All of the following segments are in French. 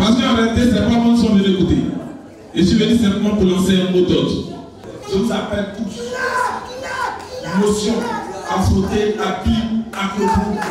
Parce qu'en réalité, c'est pas moi qui suis venu écouter. Et je suis venu simplement pour lancer un mot d'ordre. Je vous appelle tous. Motion, à sauter, à pied, à clôture,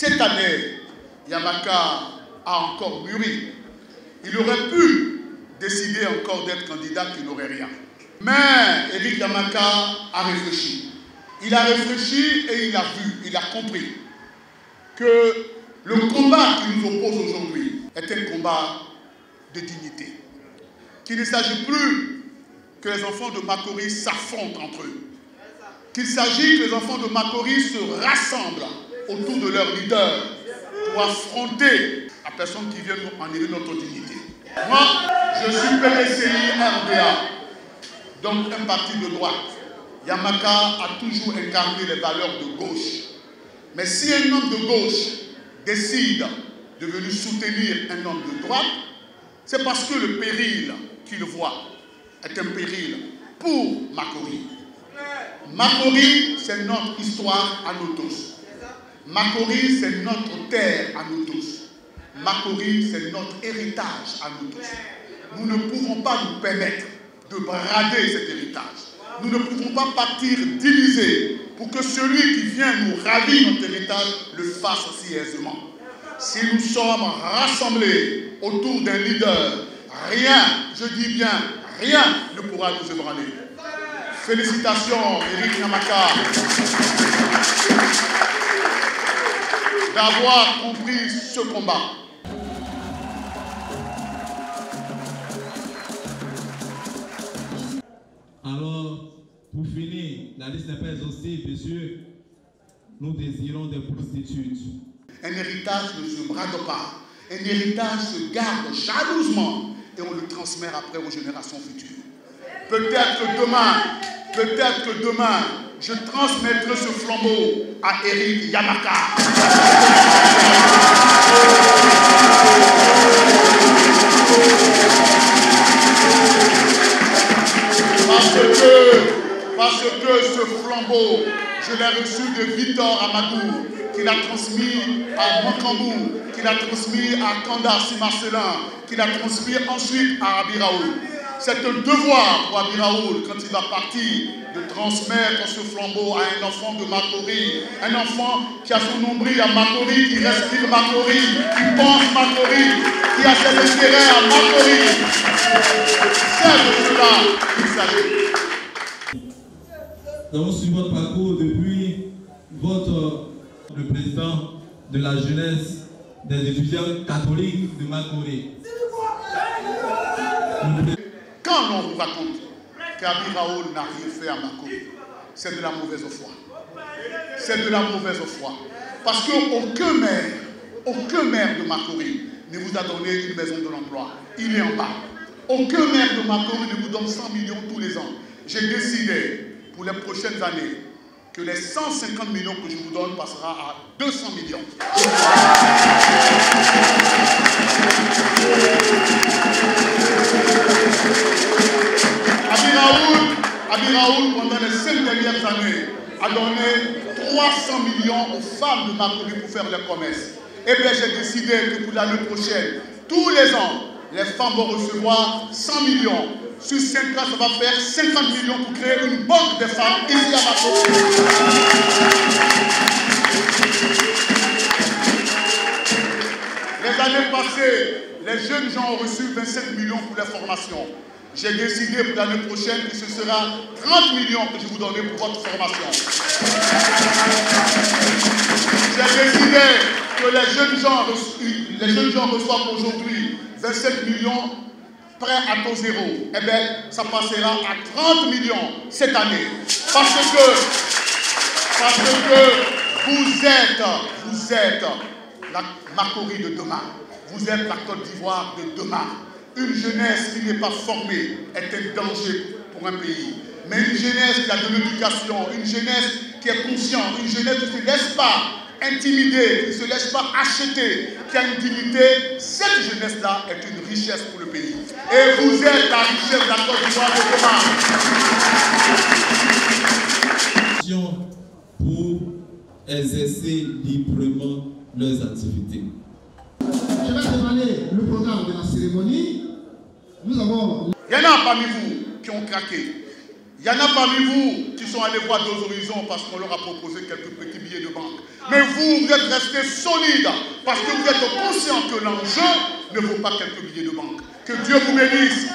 Cette année, Yamaka a encore mûri. Il aurait pu décider encore d'être candidat qui n'aurait rien. Mais Éric Yamaka a réfléchi. Il a réfléchi et il a vu, il a compris que le combat qui nous oppose aujourd'hui est un combat de dignité. Qu'il ne s'agit plus que les enfants de Makori s'affrontent entre eux. Qu'il s'agit que les enfants de Makori se rassemblent autour de leur leader pour affronter la personne qui vient nous enlever notre dignité. Moi, je suis PDCI RDA, donc un parti de droite. Yamaka a toujours incarné les valeurs de gauche. Mais si un homme de gauche décide de venir soutenir un homme de droite, c'est parce que le péril qu'il voit est un péril pour Makori. Makori, c'est notre histoire à nous tous. Makori, c'est notre terre à nous tous. Makori, c'est notre héritage à nous tous. Nous ne pouvons pas nous permettre de brader cet héritage. Nous ne pouvons pas partir divisés pour que celui qui vient nous ravir notre héritage le fasse aussi aisément. Si nous sommes rassemblés autour d'un leader, rien, je dis bien rien, ne pourra nous ébranler. Félicitations, Éric Yamaka, d'avoir compris ce combat. Alors, pour finir, la liste n'est pas exhaustive, bien sûr. Nous désirons des prostitutes. Un héritage ne se brade pas. Un héritage se garde jalousement et on le transmet après aux générations futures. Peut-être que demain, je transmettrai ce flambeau à Éric Yamaka. Parce que ce flambeau, je l'ai reçu de Victor Amadou, qui l'a transmis à Mokambou, qui l'a transmis à Kandar Marcelin, qui l'a transmis ensuite à Abi Raoul. C'est un devoir pour Abi Raoul, quand il va partir, de transmettre ce flambeau à un enfant de Makori, un enfant qui a son nombril à Makori, qui respire Makori, qui pense Makori, qui a ses intérêts à Makori. C'est de cela qu'il s'agit. Nous avons suivi votre parcours depuis le président de la jeunesse des étudiants catholiques de Makori. Quand on vous raconte qu'Abi Raoul n'a rien fait à Makori, c'est de la mauvaise foi. C'est de la mauvaise foi. Parce qu'aucun maire de Makori ne vous a donné une maison de l'emploi. Il est en bas. Aucun maire de Makori ne vous donne 100 millions tous les ans. J'ai décidé pour les prochaines années que les 150 millions que je vous donne passera à 200 millions. Abi Raoul, pendant les 5 dernières années, a donné 300 millions aux femmes de Makori pour faire les promesses. Et bien j'ai décidé que pour l'année prochaine, tous les ans, les femmes vont recevoir 100 millions. Sur 5 ans, ça va faire 50 millions pour créer une banque de femmes ici à Makori. Les années passées, les jeunes gens ont reçu 27 millions pour les formations. J'ai décidé pour l'année prochaine que ce sera 30 millions que je vous donnerai pour votre formation. J'ai décidé que les jeunes gens reçoivent aujourd'hui 27 millions prêt à taux zéro, eh bien, ça passera à 30 millions cette année. Parce que vous êtes la Makori de demain. Vous êtes la Côte d'Ivoire de demain. Une jeunesse qui n'est pas formée est un danger pour un pays. Mais une jeunesse qui a de l'éducation, une jeunesse qui est consciente, une jeunesse qui ne se laisse pas intimider, qui ne se laisse pas acheter, qui a une dignité, cette jeunesse-là est une richesse pour le pays. Et vous êtes la richesse de la Côte d'Ivoire de demain. Pour exercer librement leurs activités. Je vais demander le programme de la cérémonie. Nous avons... Il y en a parmi vous qui ont craqué. Il y en a parmi vous qui sont allés voir d'autres horizons parce qu'on leur a proposé quelques petits billets de banque. Mais vous êtes restés solides parce que vous êtes conscients que l'enjeu ne vaut pas quelques billets de banque. Que Dieu vous bénisse.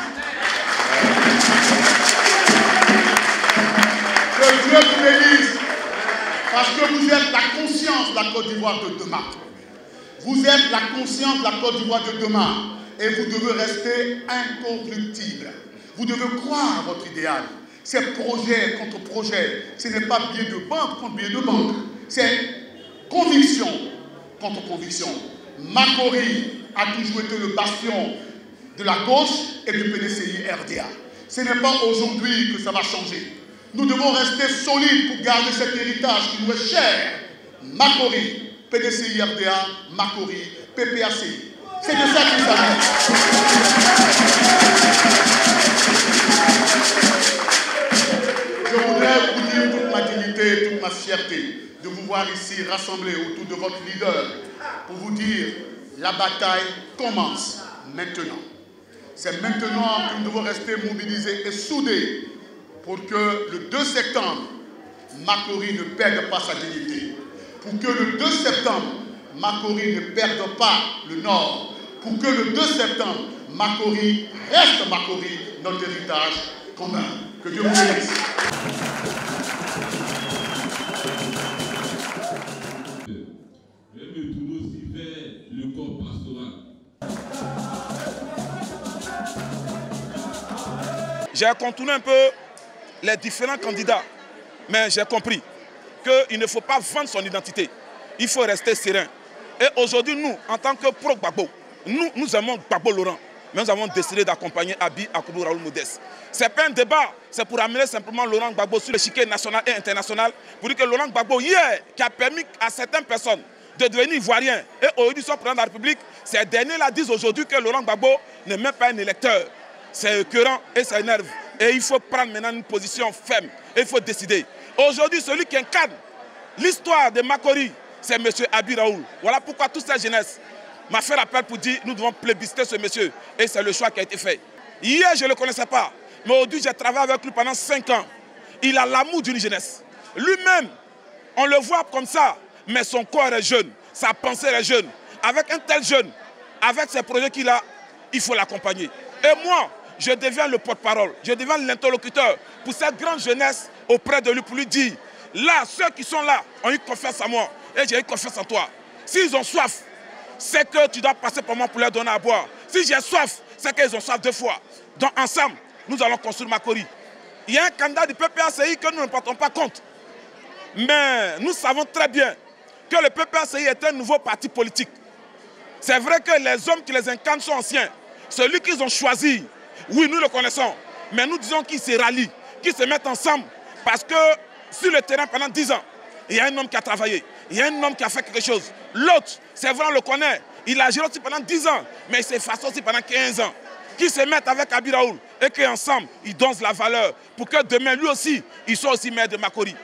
Que Dieu vous bénisse. Parce que vous êtes la conscience de la Côte d'Ivoire de demain. Vous êtes la conscience de la Côte d'Ivoire de demain. Et vous devez rester incorruptible. Vous devez croire à votre idéal. C'est projet contre projet. Ce n'est pas billet de banque contre billet de banque. C'est conviction contre conviction. Makori a toujours été le bastion de la gauche et du PDCI RDA. Ce n'est pas aujourd'hui que ça va changer. Nous devons rester solides pour garder cet héritage qui nous est cher. Makori, PDCI RDA, Makori, PPACI. C'est de ça qu'il s'agit. Je voudrais vous dire toute ma dignité, toute ma fierté de vous voir ici rassemblés autour de votre leader pour vous dire la bataille commence maintenant. C'est maintenant que nous devons rester mobilisés et soudés pour que le 2 septembre, Makori ne perde pas sa dignité. Pour que le 2 septembre, Makori ne perde pas le Nord. Pour que le 2 septembre, Makori reste Makori, notre héritage commun. Que Dieu vous bénisse. Je vais me tourner aussi vers le corps pastoral. J'ai contourné un peu les différents candidats, mais j'ai compris qu'il ne faut pas vendre son identité. Il faut rester serein. Et aujourd'hui, nous, en tant que pro-Gbagbo, nous aimons Gbagbo Laurent, mais nous avons décidé d'accompagner Abi Akoudou Raoul Modeste. Ce n'est pas un débat, c'est pour amener simplement Laurent Gbagbo sur l'échiquier national et international, pour dire que Laurent Gbagbo, hier, qui a permis à certaines personnes de devenir ivoiriens, et aujourd'hui son président de la République, ces derniers-là disent aujourd'hui que Laurent Gbagbo n'est même pas un électeur. C'est écœurant et ça énerve. Et il faut prendre maintenant une position ferme. Et il faut décider. Aujourd'hui, celui qui incarne l'histoire de Makori, c'est M. Abi Raoul. Voilà pourquoi toute cette jeunesse m'a fait appel pour dire nous devons plébisciter ce monsieur. Et c'est le choix qui a été fait. Hier, je ne le connaissais pas. Mais aujourd'hui, j'ai travaillé avec lui pendant 5 ans. Il a l'amour d'une jeunesse. Lui-même, on le voit comme ça. Mais son corps est jeune. Sa pensée est jeune. Avec un tel jeune, avec ces projets qu'il a, il faut l'accompagner. Et moi, je deviens le porte-parole, je deviens l'interlocuteur pour cette grande jeunesse auprès de lui pour lui dire, là, ceux qui sont là ont eu confiance en moi et j'ai eu confiance en toi. S'ils ont soif, c'est que tu dois passer par moi pour leur donner à boire. Si j'ai soif, c'est qu'ils ont soif 2 fois. Donc ensemble, nous allons construire Makori. Il y a un candidat du PPACI que nous ne portons pas compte. Mais nous savons très bien que le PPACI est un nouveau parti politique. C'est vrai que les hommes qui les incarnent sont anciens. Celui qu'ils ont choisi, oui, nous le connaissons, mais nous disons qu'ils se rallient, qu'ils se mettent ensemble, parce que sur le terrain pendant 10 ans, il y a un homme qui a travaillé, il y a un homme qui a fait quelque chose. L'autre, c'est vrai, on le connaît, il a géré aussi pendant 10 ans, mais il s'est effacé aussi pendant 15 ans. Qu'ils se mettent avec Abi Raoul et qu'ensemble, ils donnent la valeur pour que demain, lui aussi, il soit aussi maire de Makori.